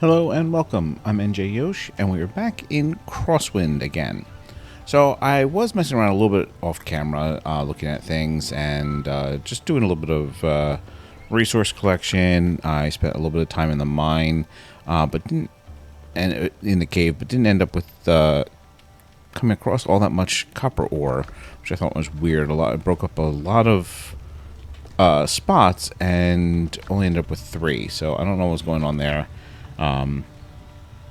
Hello and welcome. I'm NJ Yosh, and we are back in Crosswind again. So I was messing around a little bit off camera, looking at things and just doing a little bit of resource collection. I spent a little bit of time in the mine, but didn't, and in the cave, but didn't end up with coming across all that much copper ore, which I thought was weird. It broke up a lot of spots and only ended up with 3. So I don't know what's going on there.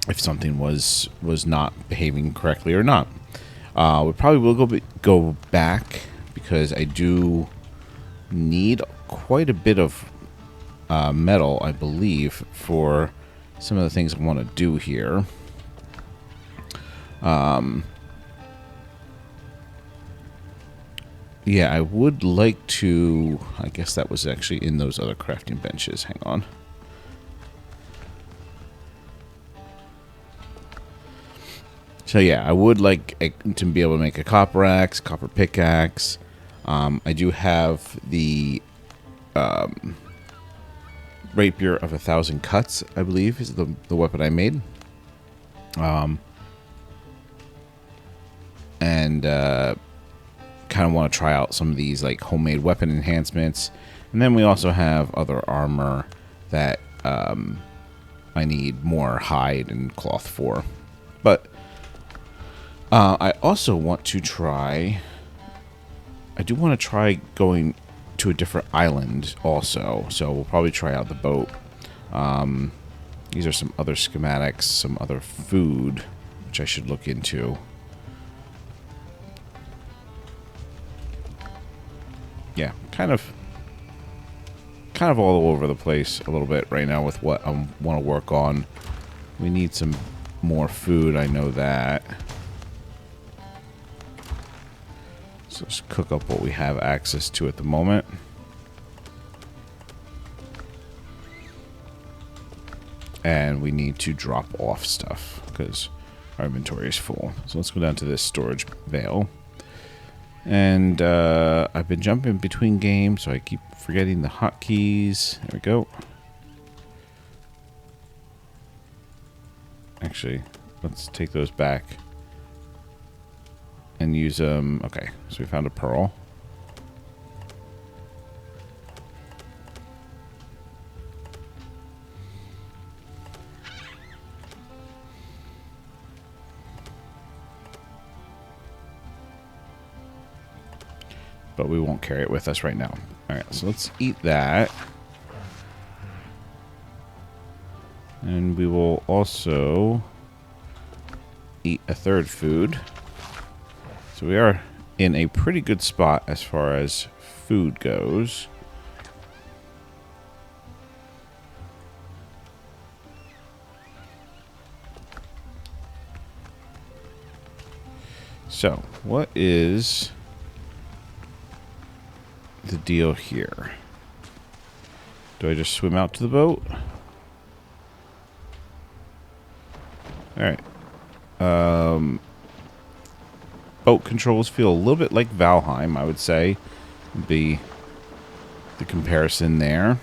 If something was not behaving correctly or not. We probably will go back because I do need quite a bit of metal, I believe, for some of the things I want to do here. Yeah, I would like to... I guess that was actually in those other crafting benches. Hang on. So yeah, I would like to be able to make a copper axe, copper pickaxe. I do have the rapier of 1,000 cuts, I believe, is the weapon I made. And kind of want to try out some of these like homemade weapon enhancements. And then we also have other armor that I need more hide and cloth for. But I also want to try... I do want to try going to a different island also. So we'll probably try out the boat. These are some other schematics, some other food, which I should look into. Yeah, kind of all over the place a little bit right now with what I want to work on. We need some more food, I know that. So let's cook up what we have access to at the moment. And we need to drop off stuff because our inventory is full. So let's go down to this storage veil. And I've been jumping between games, so I keep forgetting the hotkeys. There we go. Actually, let's take those back. And use them. Okay, so we found a pearl. But we won't carry it with us right now. Alright, so let's eat that. And we will also eat a third food. So we are in a pretty good spot as far as food goes. So, what is the deal here? Do I just swim out to the boat? Alright. Boat controls feel a little bit like Valheim, I would say. Would be the comparison there.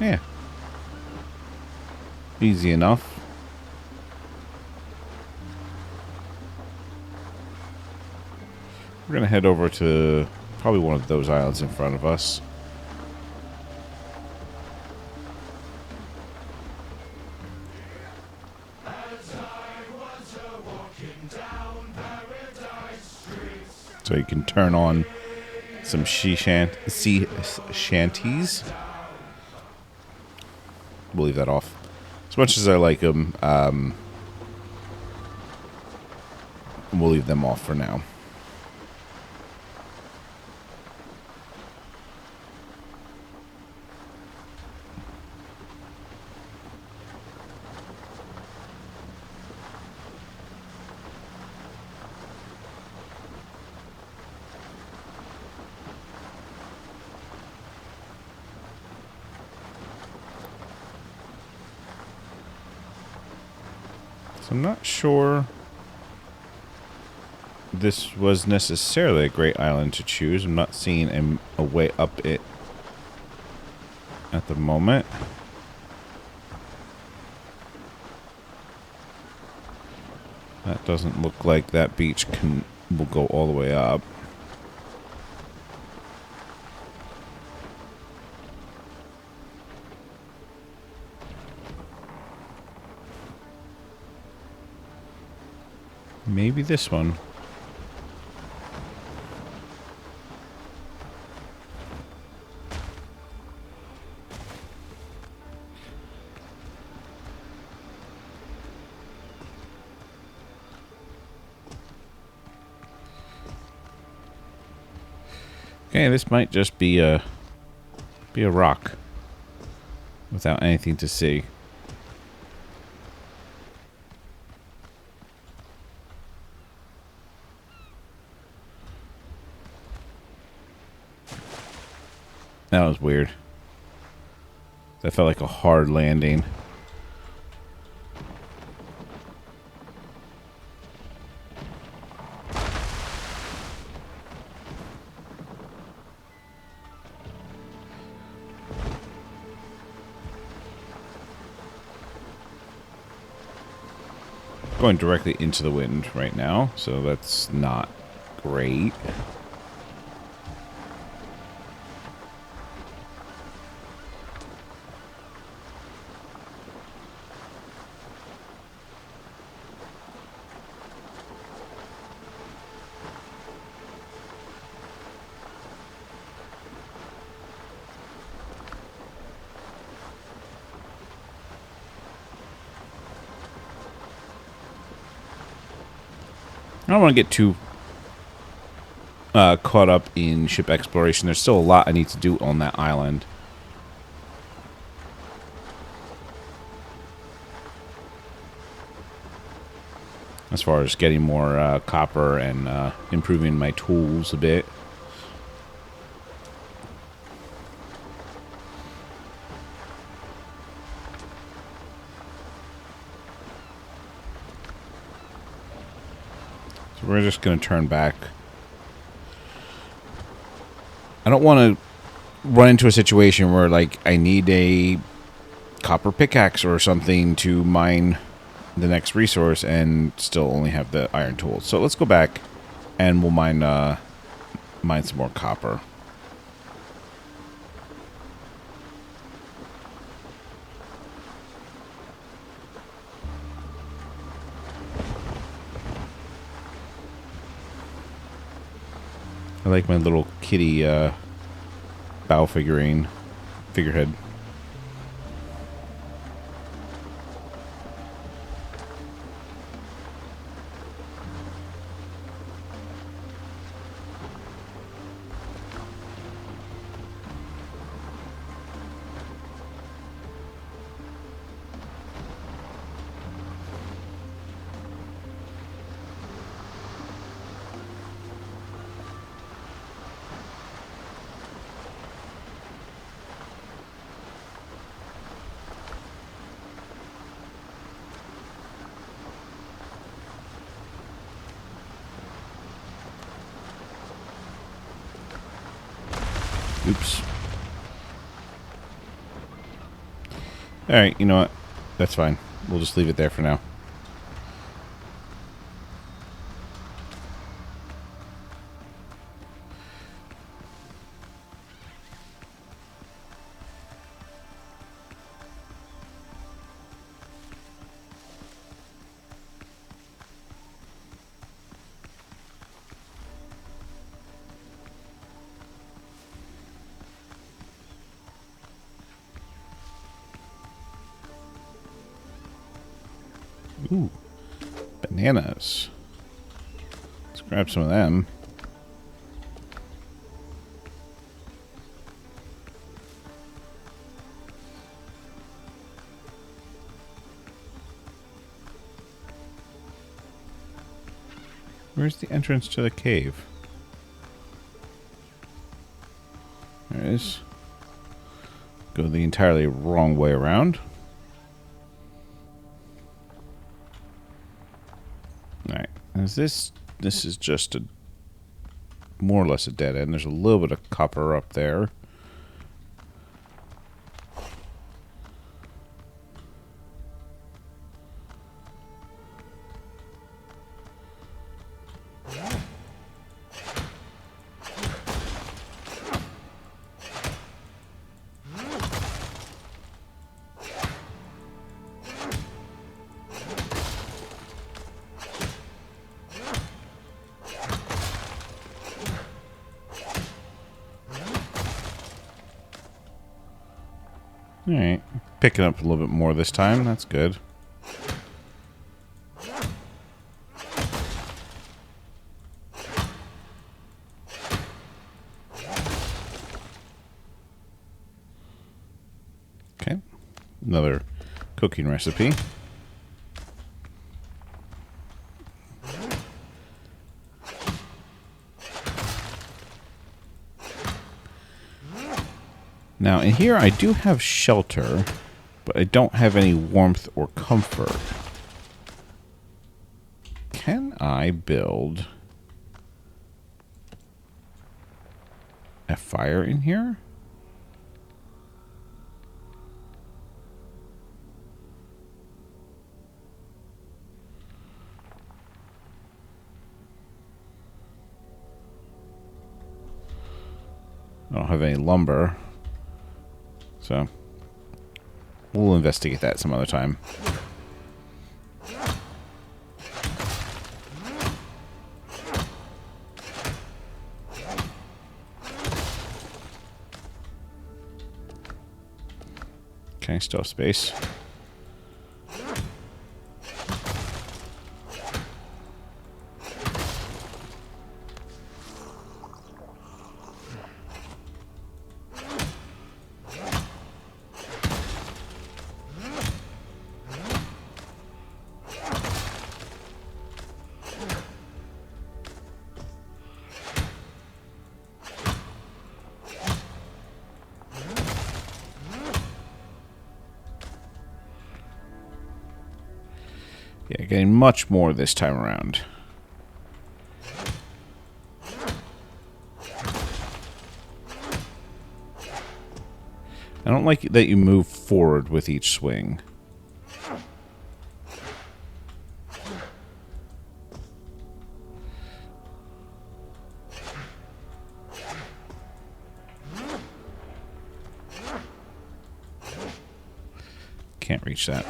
Yeah. Easy enough. We're going to head over to probably one of those islands in front of us. So you can turn on some sea shanties. We'll leave that off. As much as I like them, we'll leave them off for now. So I'm not sure this was necessarily a great island to choose. I'm not seeing a way up it at the moment. That doesn't look like that beach will go all the way up. Maybe this one. Okay, this might just be a rock without anything to see. That was weird. That felt like a hard landing. Going directly into the wind right now, so that's not great. I don't want to get too caught up in ship exploration. There's still a lot I need to do on that island. As far as getting more copper and improving my tools a bit. So we're just going to turn back. I don't want to run into a situation where, like, I need a copper pickaxe or something to mine the next resource and still only have the iron tools. So let's go back and we'll mine some more copper. I like my little kitty bow figurehead. Oops. Alright, you know what? That's fine. We'll just leave it there for now. Ooh, bananas. Let's grab some of them. Where's the entrance to the cave? There it is. Go the entirely wrong way around. Is this is just a more or less a dead end. There's a little bit of copper up there. Alright, picking up a little bit more this time. That's good. Okay, another cooking recipe. Now, in here I do have shelter, but I don't have any warmth or comfort. Can I build a fire in here? I don't have any lumber. So, we'll investigate that some other time. Okay, still have space. Yeah, getting much more this time around. I don't like that you move forward with each swing. Can't reach that.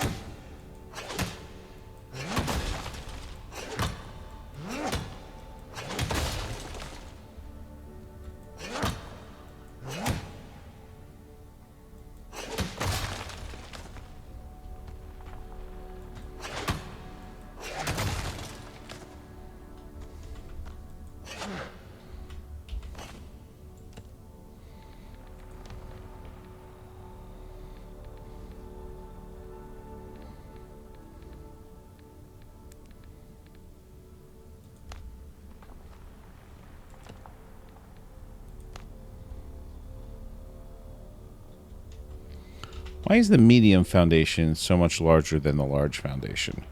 Why is the medium foundation so much larger than the large foundation?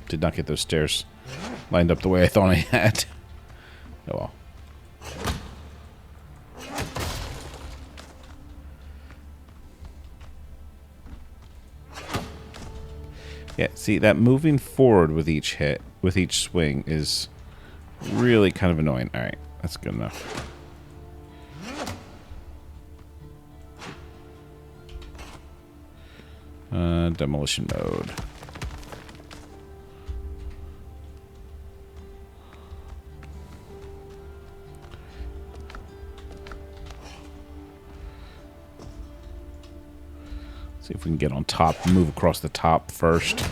Did not get those stairs lined up the way I thought I had. Oh well. Yeah, see, that moving forward with each hit, with each swing, is really kind of annoying. Alright, that's good enough. Demolition mode. See if we can get on top, move across the top first.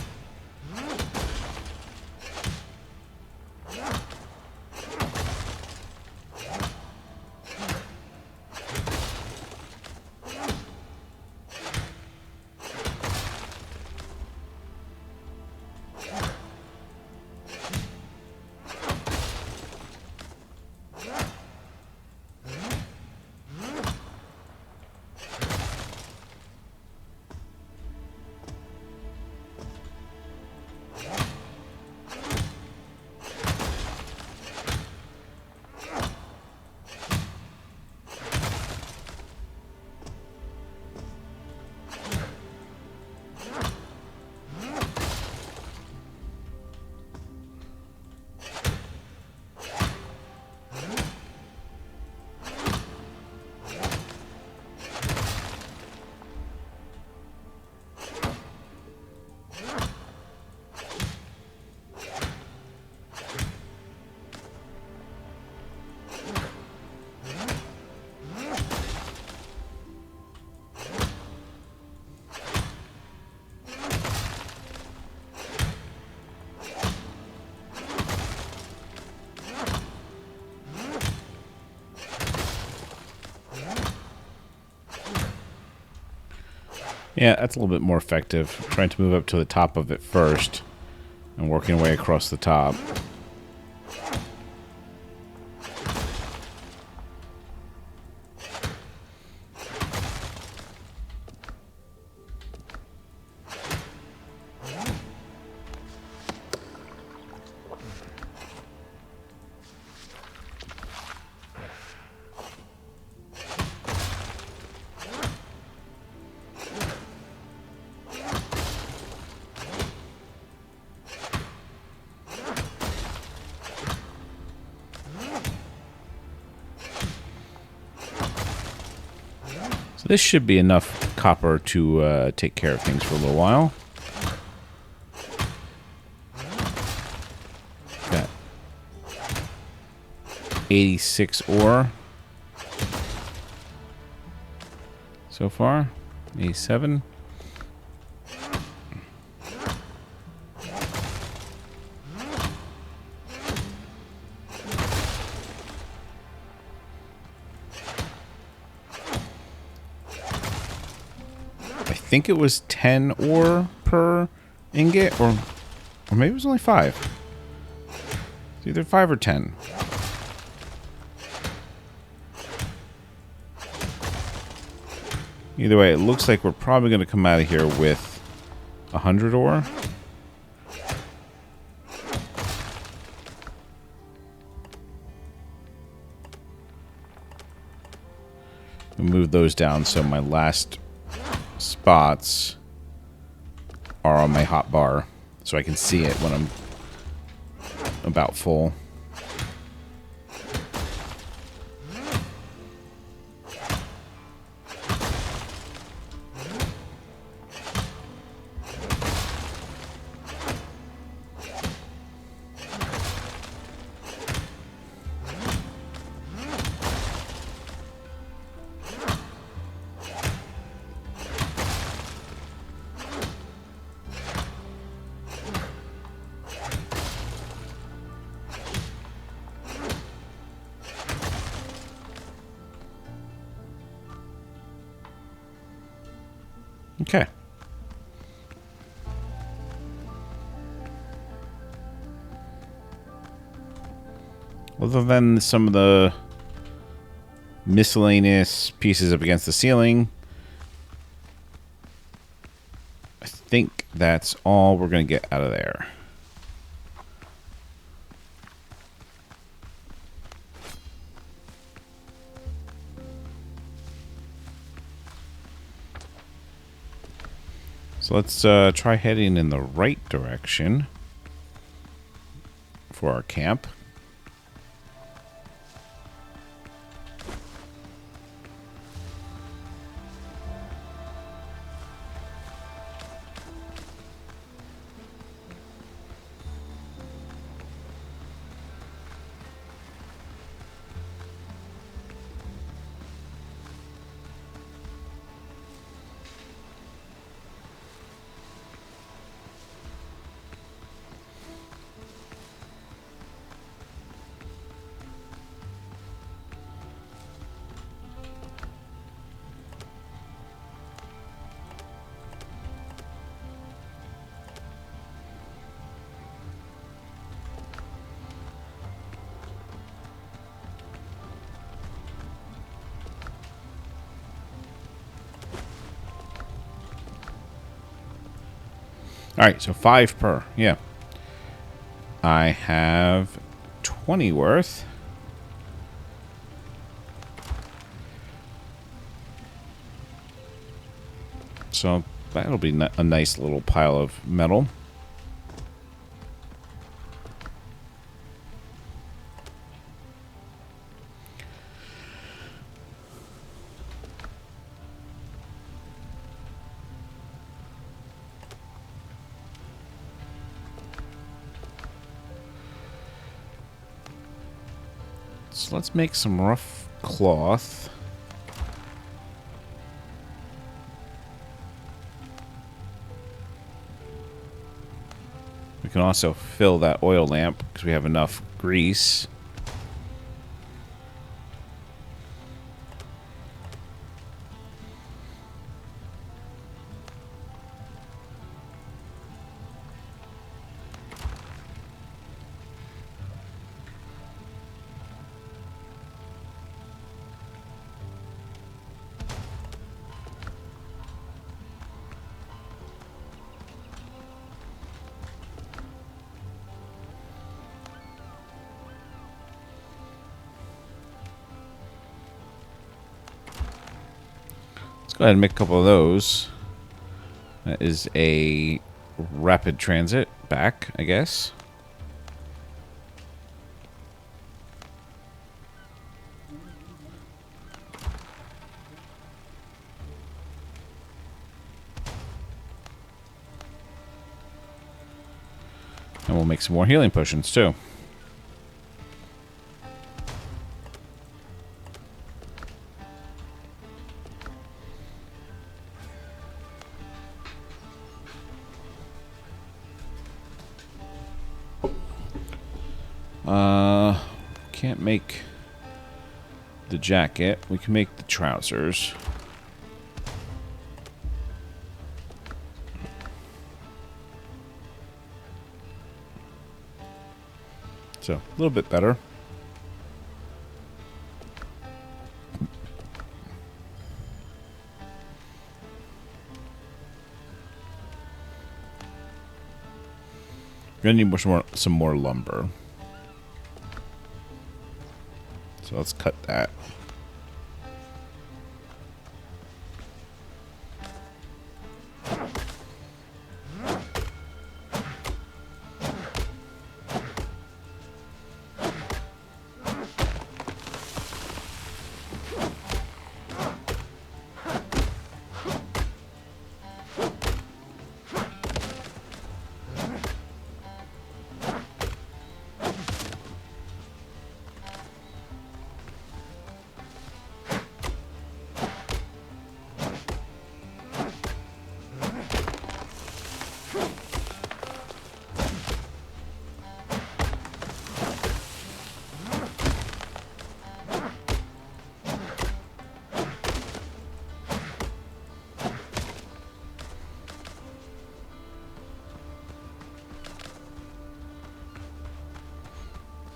Yeah, that's a little bit more effective. Trying to move up to the top of it first and working our way across the top. So this should be enough copper to take care of things for a little while. Got 86 ore so far. 87. I think it was 10 ore per ingot, or maybe it was only 5. It's either 5 or 10. Either way, it looks like we're probably going to come out of here with 100 ore. We'll move those down so my last spots are on my hot bar, so I can see it when I'm about full. Okay. Other than some of the miscellaneous pieces up against the ceiling, I think that's all we're going to get out of there. So let's try heading in the right direction for our camp. Alright, so 5 per. Yeah. I have 20 worth. So that'll be a nice little pile of metal. So let's make some rough cloth. We can also fill that oil lamp because we have enough grease. Let's go ahead and make a couple of those. That is a rapid transit back, I guess. And we'll make some more healing potions, too. Can't make the jacket. We can make the trousers. So, a little bit better. We're gonna need some more lumber. So let's cut that.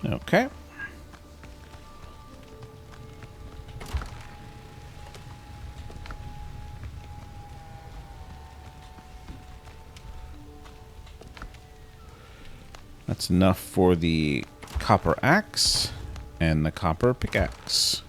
Okay. That's enough for the copper axe and the copper pickaxe.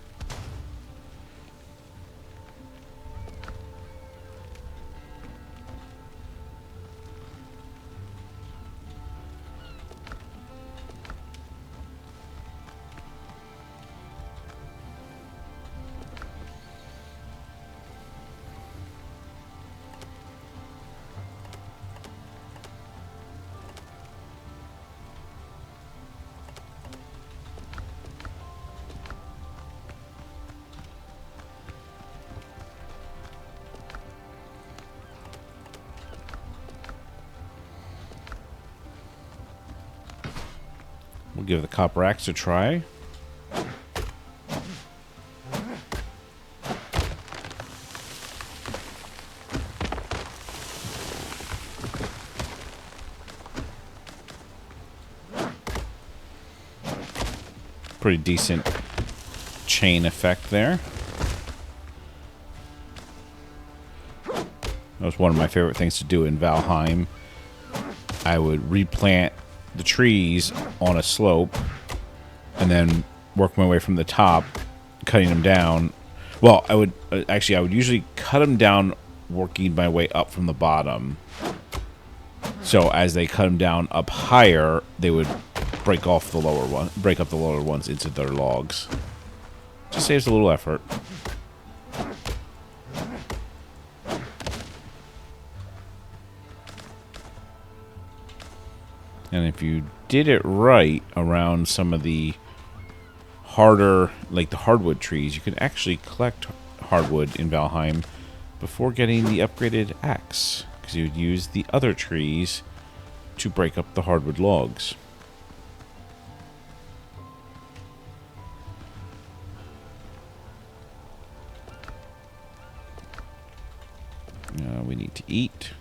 We'll give the copper axe a try. Pretty decent chain effect there. That was one of my favorite things to do in Valheim. I would replant the trees on a slope and then work my way from the top, cutting them down. Well, I would usually cut them down, working my way up from the bottom. So as they cut them down up higher, they would break up the lower ones into their logs. Just saves a little effort. And if you did it right around some of the harder, like the hardwood trees, you could actually collect hardwood in Valheim before getting the upgraded axe, because you would use the other trees to break up the hardwood logs. We need to eat.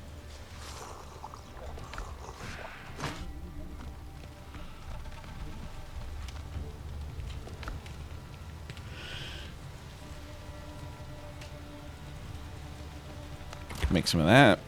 Make some of that.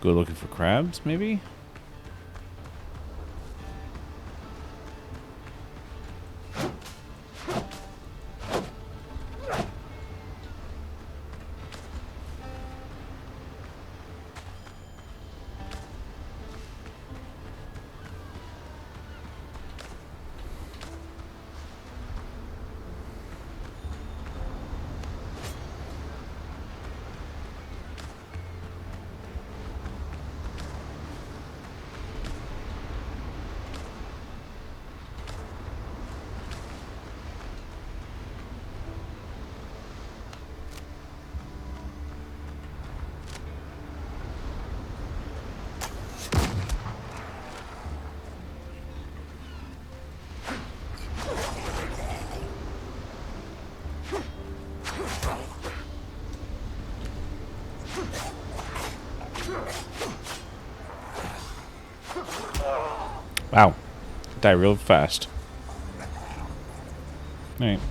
Go looking for crabs, maybe? Wow. Die real fast. Alright.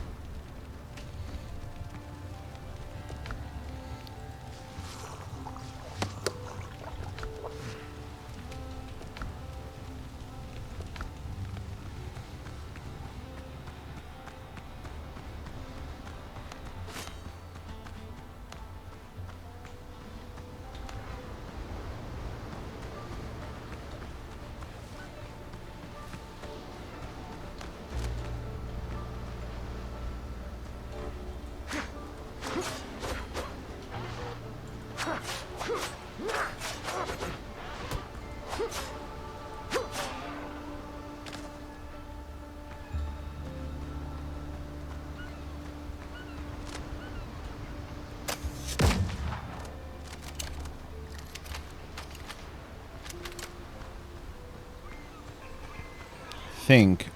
Think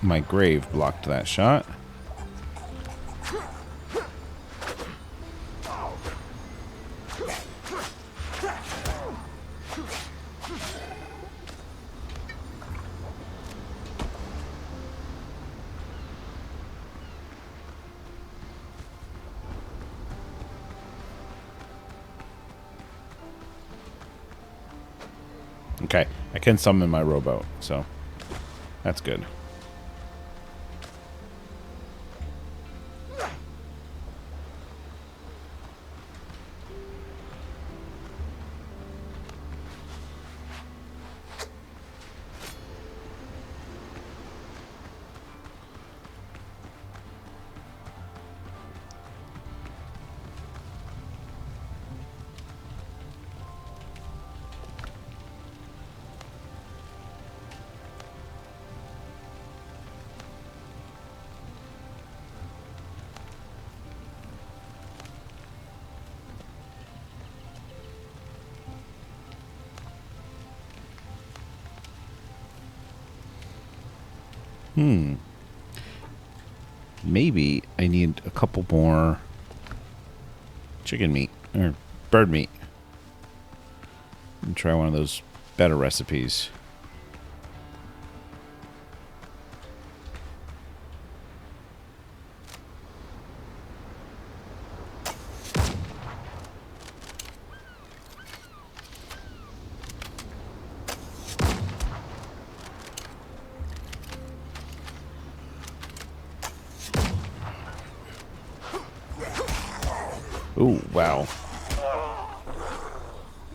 my grave blocked that shot. Okay, I can summon my rowboat, so that's good. Maybe I need a couple more chicken meat or bird meat. And try one of those better recipes. Ooh, wow.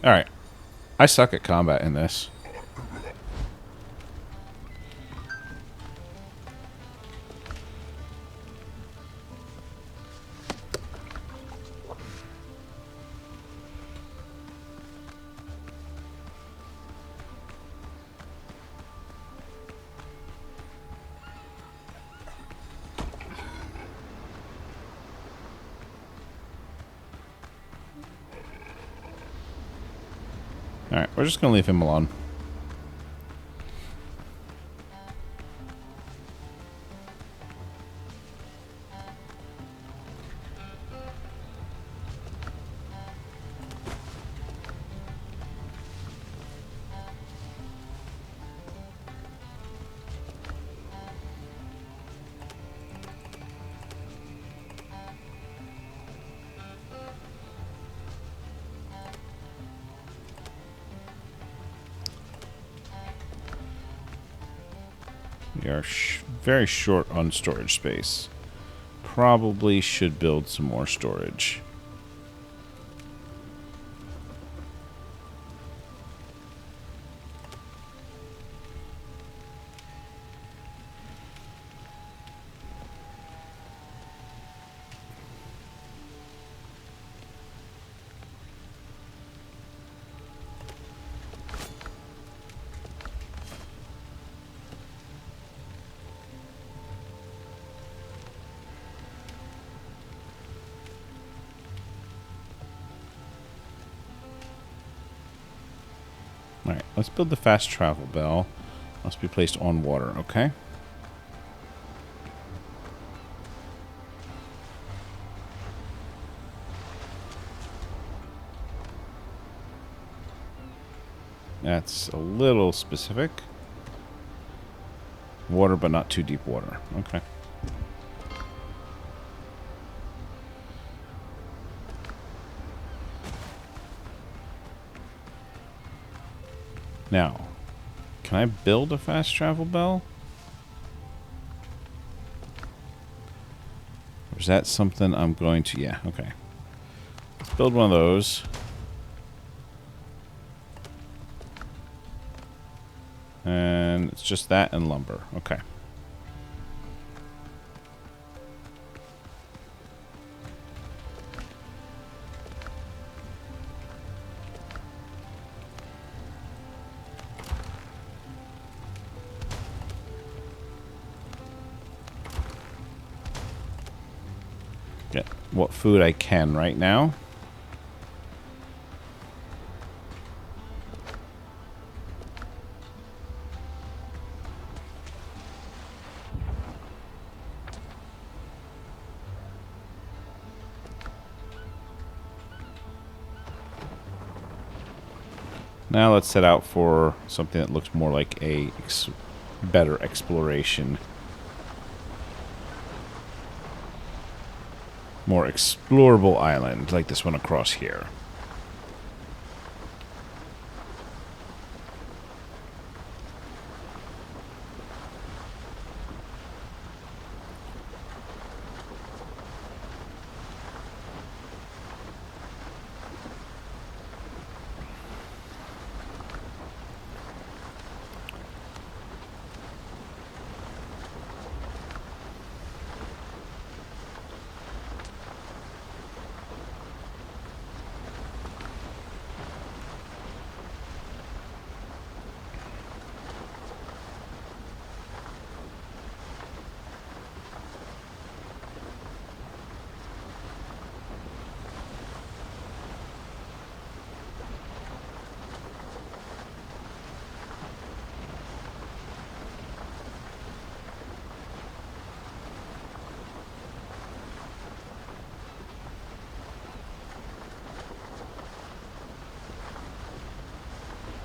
Alright. I suck at combat in this. Alright, we're just going to leave him alone. We are very short on storage space. Probably should build some more storage. Alright, let's build the fast travel bell. Must be placed on water, okay? That's a little specific. Water, but not too deep water. Okay. Now, can I build a fast travel bell? Or is that something I'm going to... Yeah, okay. Let's build one of those. And it's just that and lumber. Okay. Get what food I can right now. Now let's set out for something that looks more like a better exploration. More explorable island, like this one across here.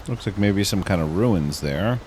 Looks like maybe some kind of ruins there.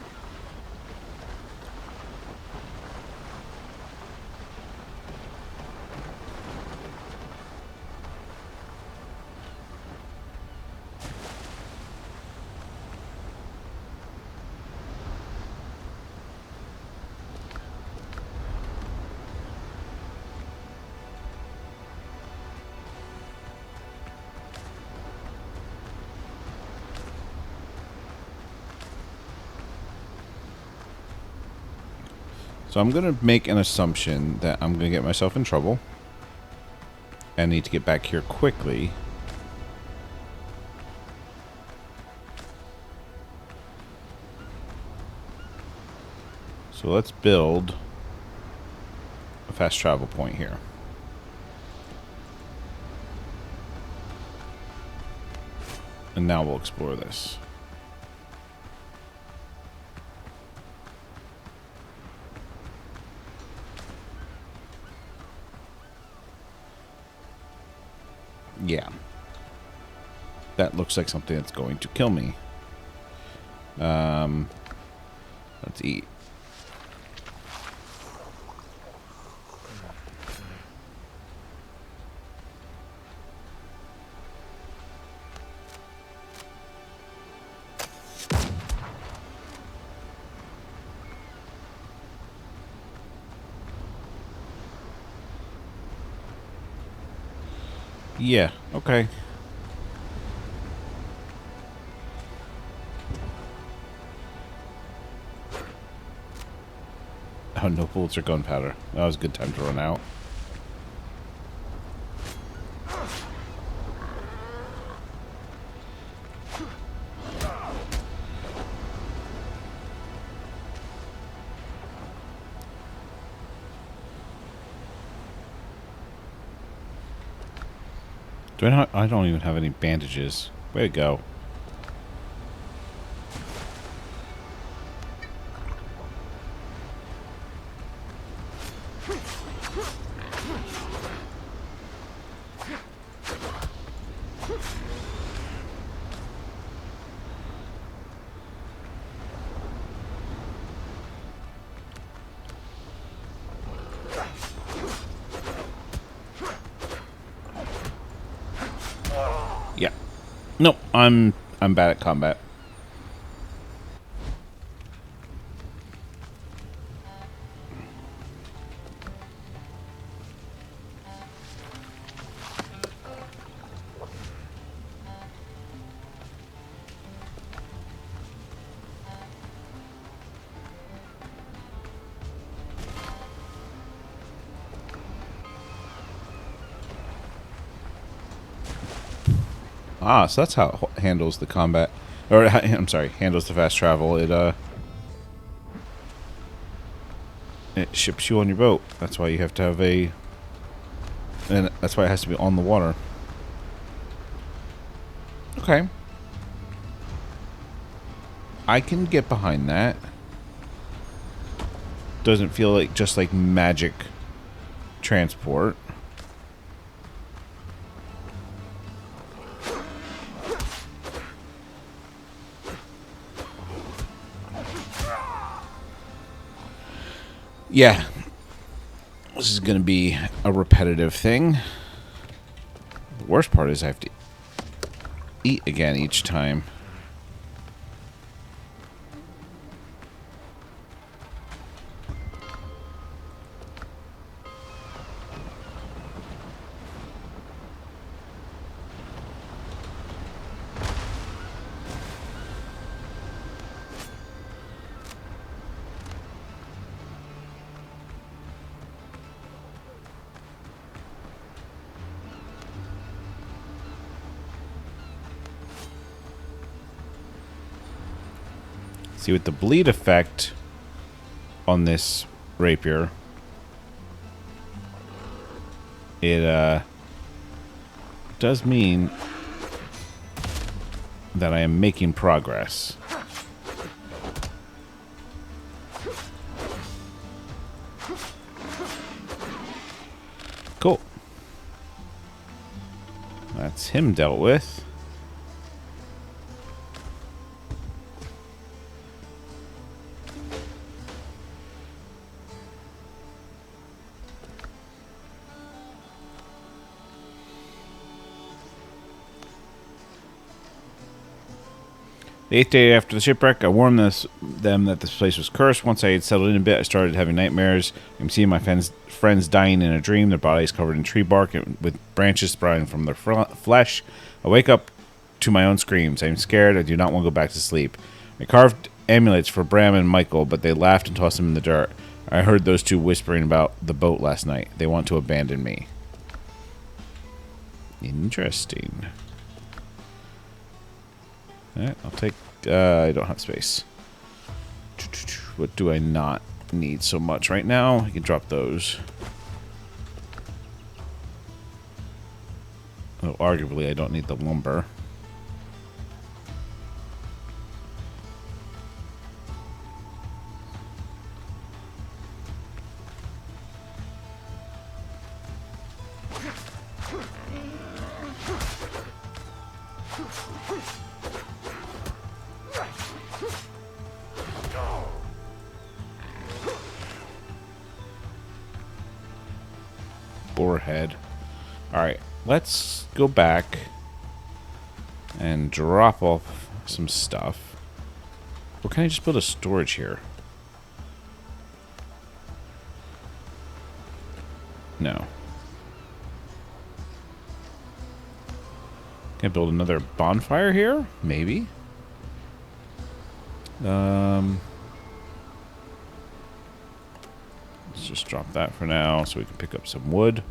So I'm going to make an assumption that I'm going to get myself in trouble. I need to get back here quickly. So let's build a fast travel point here. And now we'll explore this. Yeah. That looks like something that's going to kill me. Let's eat. Yeah, okay. Oh, no bullets or gunpowder. That was a good time to run out. Do I not? I don't even have any bandages. Way to go. Yeah. Nope. I'm bad at combat. Ah, so that's how it handles the combat. Or, I'm sorry, handles the fast travel. It ships you on your boat. That's why you have to have a... And that's why it has to be on the water. Okay. I can get behind that. Doesn't feel like just like magic transport. Yeah. This is going to be a repetitive thing. The worst part is I have to eat again each time. See, with the bleed effect on this rapier, it does mean that I am making progress. Cool. That's him dealt with. The 8th day after the shipwreck, I warned them that this place was cursed. Once I had settled in a bit, I started having nightmares. I'm seeing my friends dying in a dream, their bodies covered in tree bark and with branches sprouting from their flesh. I wake up to my own screams. I'm scared. I do not want to go back to sleep. I carved amulets for Bram and Michael, but they laughed and tossed them in the dirt. I heard those two whispering about the boat last night. They want to abandon me. Interesting. Alright, I'll take... I don't have space. What do I not need so much right now? I can drop those. Oh, arguably I don't need the lumber. Boarhead. Alright, let's go back and drop off some stuff. Or can I just build a storage here? No. Can I build another bonfire here? Maybe. Let's just drop that for now so we can pick up some wood.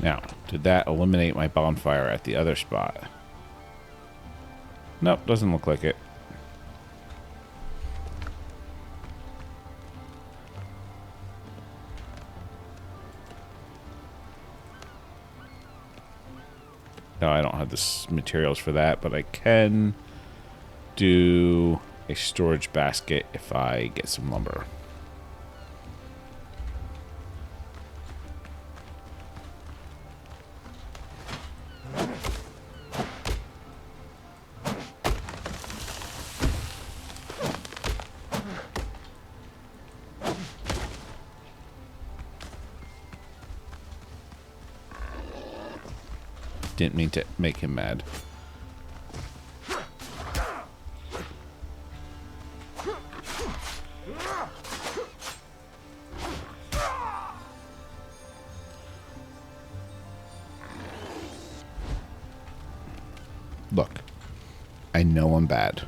Now, did that eliminate my bonfire at the other spot? Nope, doesn't look like it. No, I don't have the materials for that, but I can do a storage basket if I get some lumber. Didn't mean to make him mad. Look, I know I'm bad.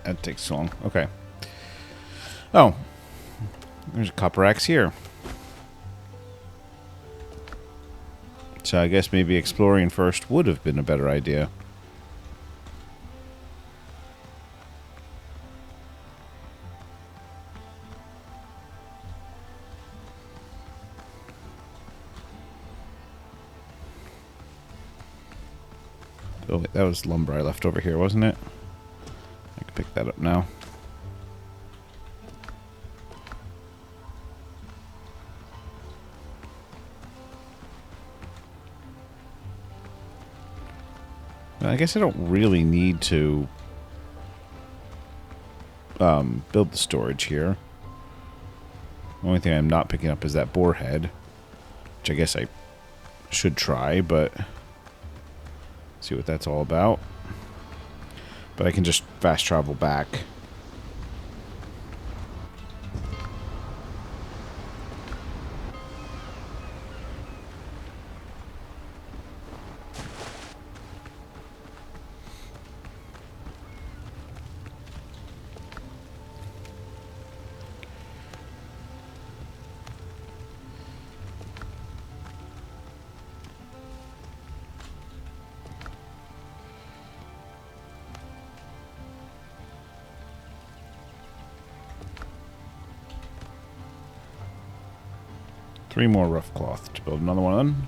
That takes so long. Okay. Oh. There's a copper axe here. So I guess maybe exploring first would have been a better idea. Oh, wait, that was lumber I left over here, wasn't it? I can pick that up now. I guess I don't really need to build the storage here. The only thing I'm not picking up is that boar head, which I guess I should try, but see what that's all about. But I can just fast travel back. Three more rough cloth to build another one.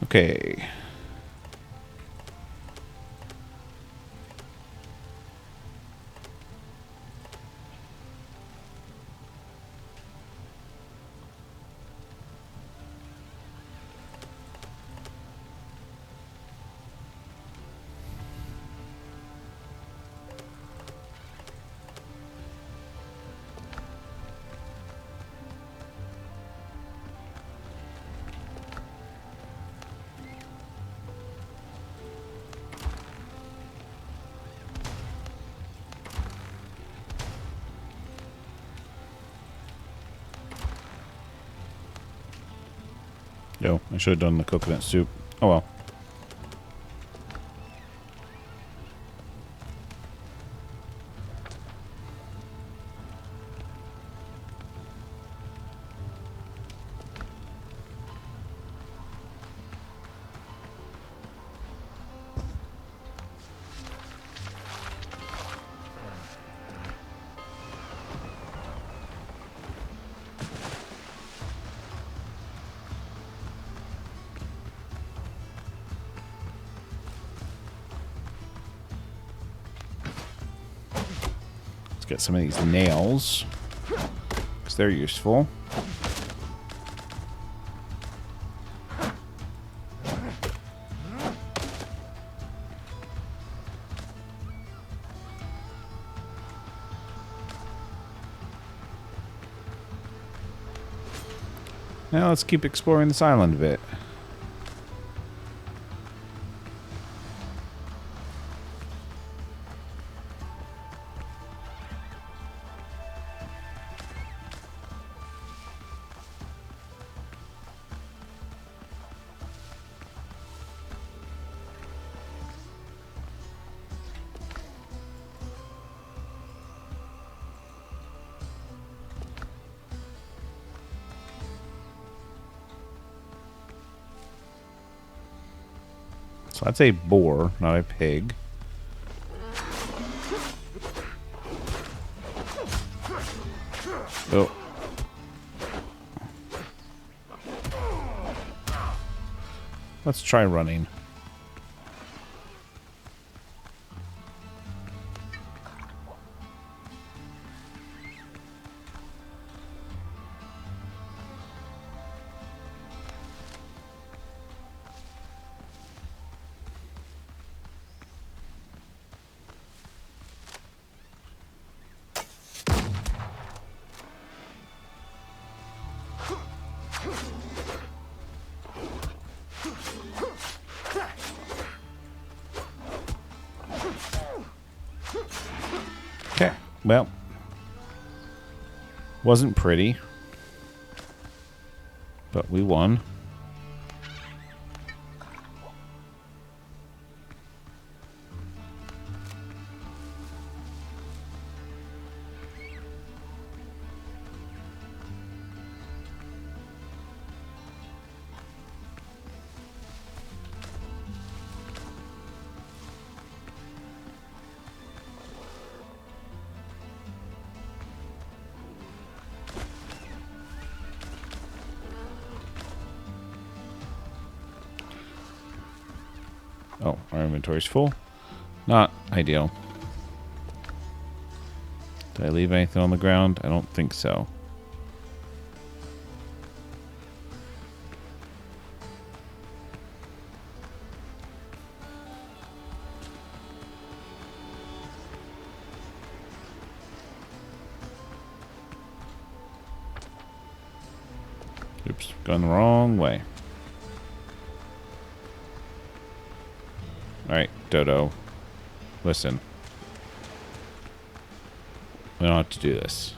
Okay. Yo, I should have done the coconut soup. Oh well. Let's get some of these nails, because they're useful. Now let's keep exploring this island a bit. So that's a boar, not a pig. Oh. Let's try running. Okay, well, wasn't pretty, but we won. Oh, our inventory's full. Not ideal. Did I leave anything on the ground? I don't think so. Oops, gone the wrong way. Alright, Dodo. Listen. We don't have to do this.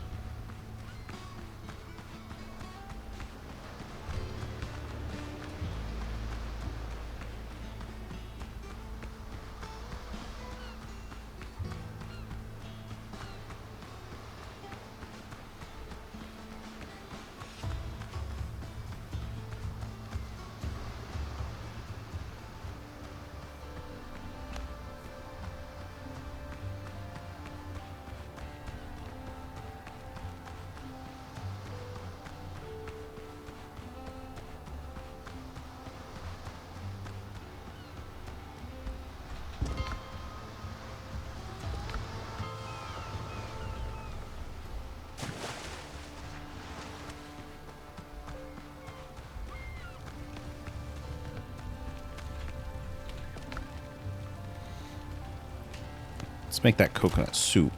Let's make that coconut soup.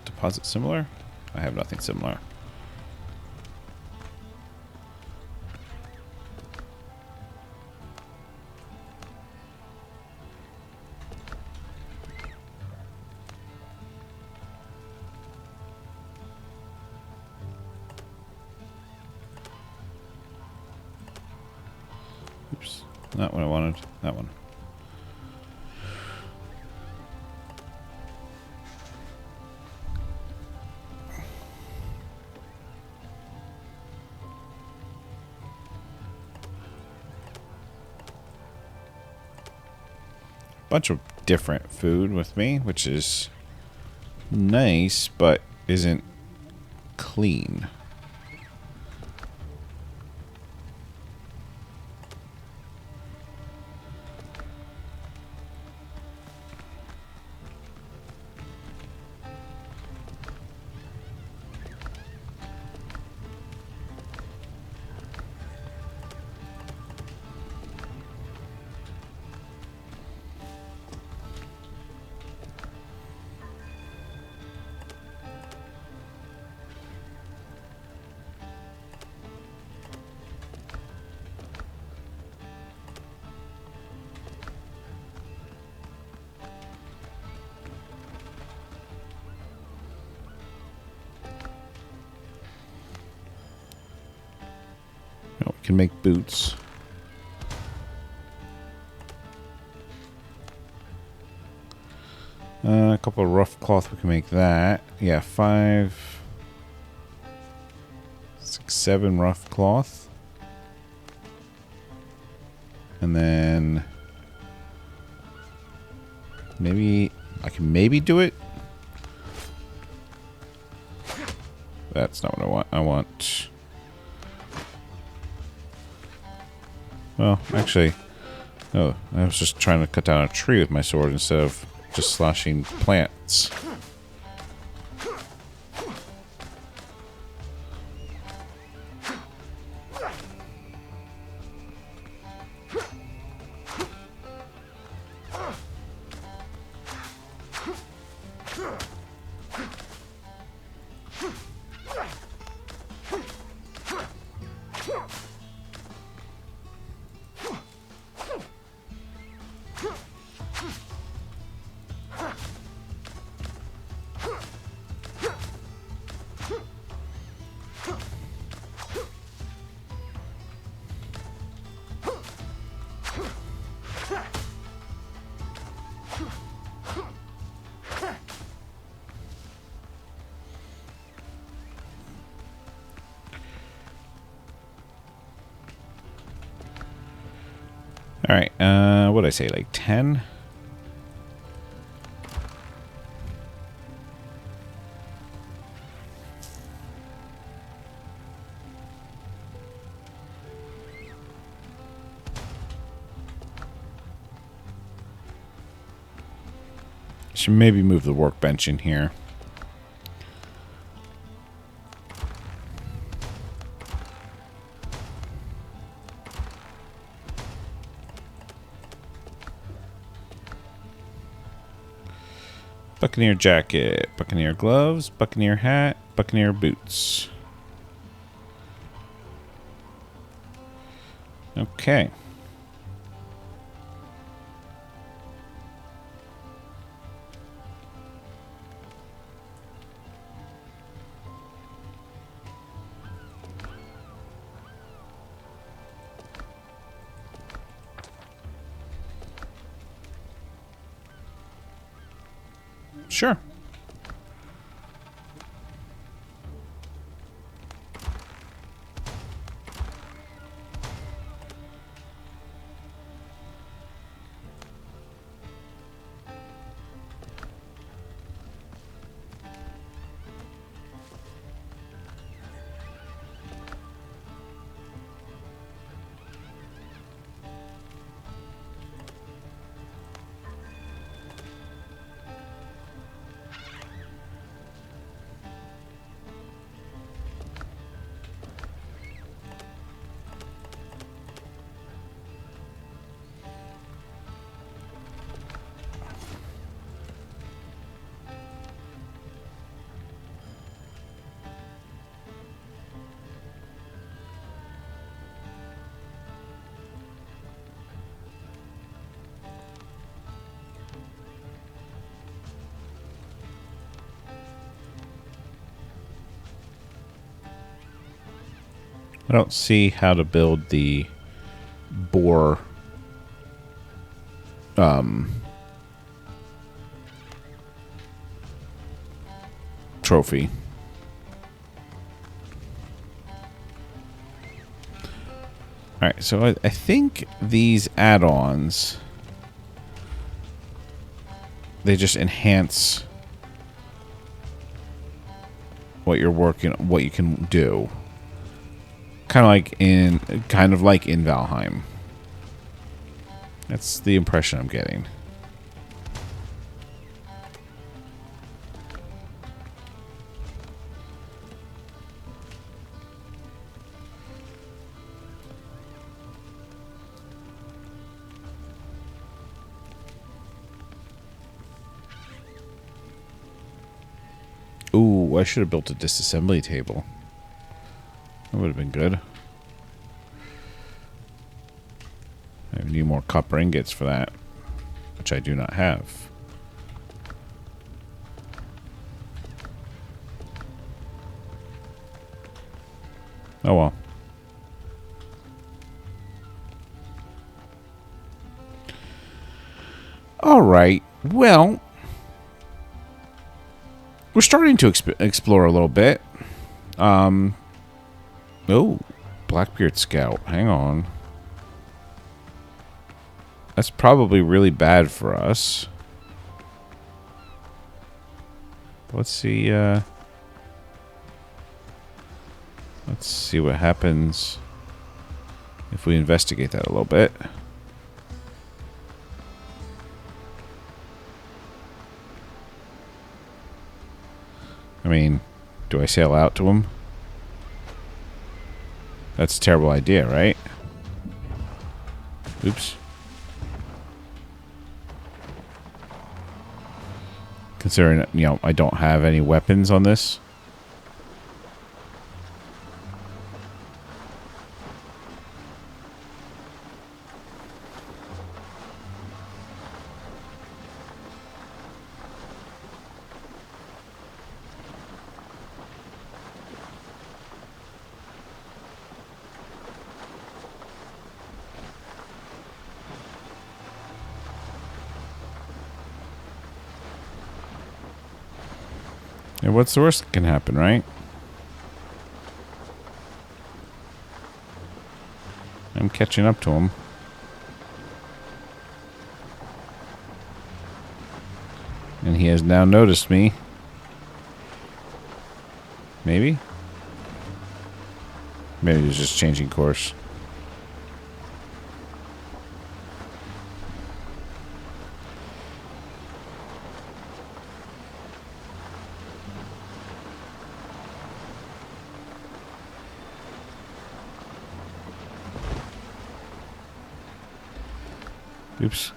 Deposit similar? I have nothing similar. Oops. Not what I wanted. That one. Bunch of different food with me, which is nice, but isn't clean. Oh, we can make boots. A couple of rough cloth, we can make that. Yeah, 5, 6, 7 rough cloth. And then maybe I can do it. That's not what I want. I want... Well, actually... Oh, I was just trying to cut down a tree with my sword instead of just slashing plants. Alright, what did I say, like 10? Should maybe move the workbench in here. Buccaneer jacket, Buccaneer gloves, Buccaneer hat, Buccaneer boots. Okay. Sure. I don't see how to build the boar trophy. Alright, so I think these add-ons, they just enhance what you're working, what you can do. Kind of like in Valheim. That's the impression I'm getting. Ooh, I should have built a disassembly table. That would have been good. I need more copper ingots for that, which I do not have. Oh well. Alright, well, we're starting to explore a little bit. Oh, Blackbeard Scout. Hang on. That's probably really bad for us. Let's see what happens if we investigate that a little bit. I mean, do I sail out to him? That's a terrible idea, right? Oops. Considering, you know, I don't have any weapons on this. And what's the worst that can happen, right? I'm catching up to him. And he has now noticed me. Maybe? Maybe he's just changing course. Oops.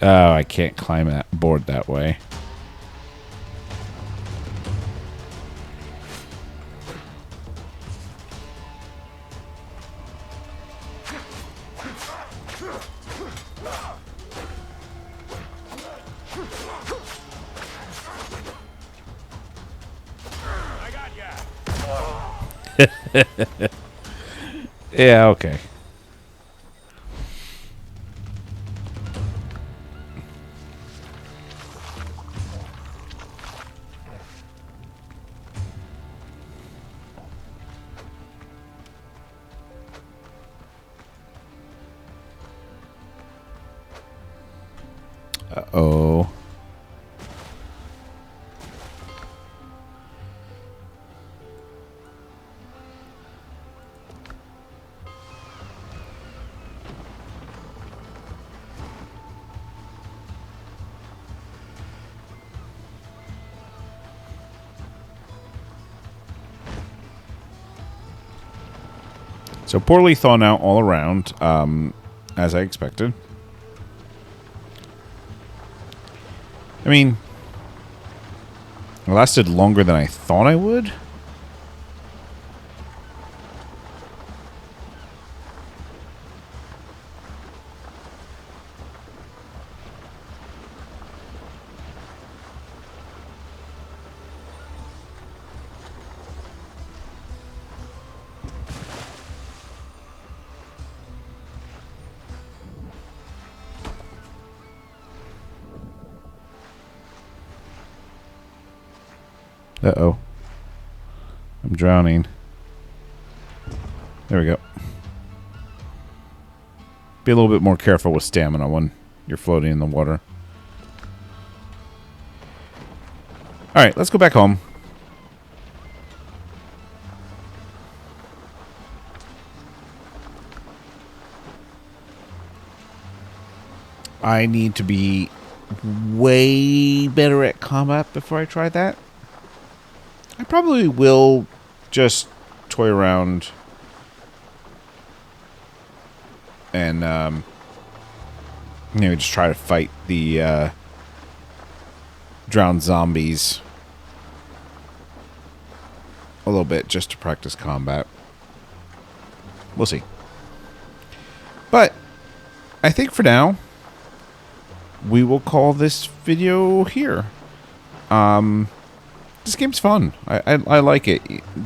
Oh, I can't climb that board that way. Yeah, okay. Uh-oh. So poorly thawed out all around, as I expected. I mean, it lasted longer than I thought I would. Uh-oh. I'm drowning. There we go. Be a little bit more careful with stamina when you're floating in the water. Alright, let's go back home. I need to be way better at combat before I try that. I probably will just toy around and just try to fight the drowned zombies a little bit just to practice combat. We'll see. But I think for now we will call this video here. This game's fun. I like it.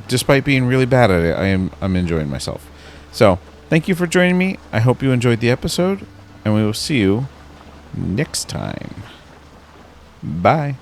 Despite being really bad at it, I'm enjoying myself. So, thank you for joining me. I hope you enjoyed the episode, and we will see you next time. Bye.